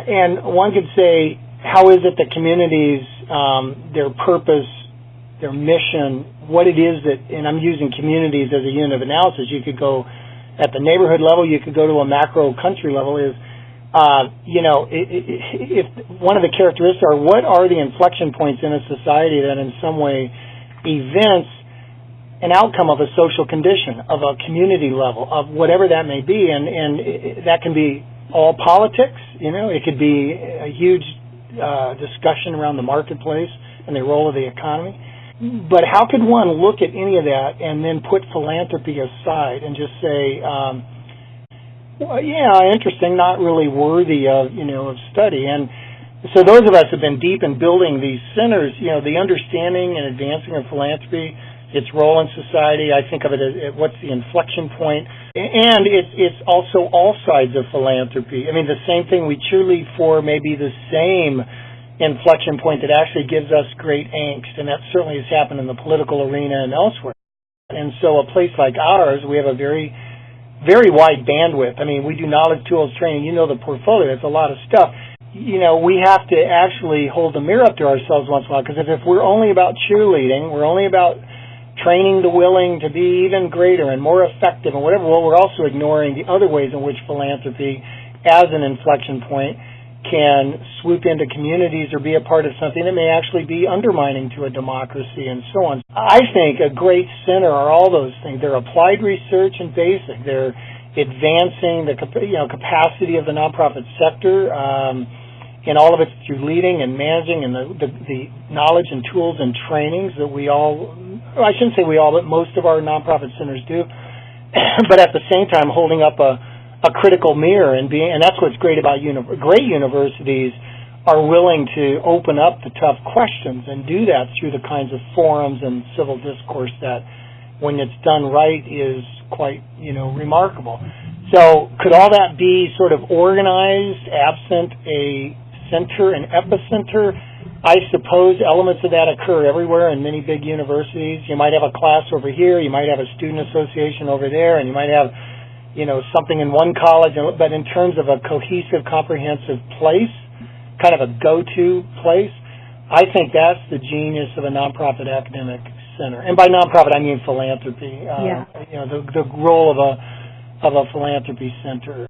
And one could say, how is it that communities, their purpose, their mission, what it is that, and I'm using communities as a unit of analysis, you could go at the neighborhood level, you could go to a macro country level, is, if one of the characteristics are what are the inflection points in a society that in some way events an outcome of a social condition, of a community level, of whatever that may be, and that can be all politics, it could be a huge discussion around the marketplace and the role of the economy. But how could one look at any of that and then put philanthropy aside and just say, well, yeah, interesting, not really worthy of, of study? And so those of us have been deep in building these centers, the understanding and advancing of philanthropy, its role in society. I think of it as what's the inflection point. And it's also all sides of philanthropy. I mean, the same thing we cheerlead for may be the same inflection point that actually gives us great angst, and that certainly has happened in the political arena and elsewhere. And so a place like ours, we have a very, very wide bandwidth. I mean, we do knowledge, tools, training. The portfolio. It's a lot of stuff. We have to actually hold the mirror up to ourselves once in a while, because if we're only about cheerleading, we're only about training the willing to be even greater and more effective and whatever, well, we're also ignoring the other ways in which philanthropy, as an inflection point, can swoop into communities or be a part of something that may actually be undermining to a democracy and so on. I think a great center are all those things. They're applied research and basic. They're advancing the capacity of the nonprofit sector in all of its through leading and managing and the knowledge and tools and trainings that we all, I shouldn't say we all, but most of our nonprofit centers do. But at the same time, holding up a critical mirror and that's what's great about great universities are willing to open up the tough questions and do that through the kinds of forums and civil discourse that, when it's done right, is quite remarkable. So could all that be sort of organized absent a center, an epicenter? I suppose elements of that occur everywhere in many big universities. You might have a class over here, you might have a student association over there, and you might have something in one college, but in terms of a cohesive, comprehensive place, kind of a go-to place, I think that's the genius of a nonprofit academic center. And by nonprofit, I mean philanthropy. The role of a philanthropy center.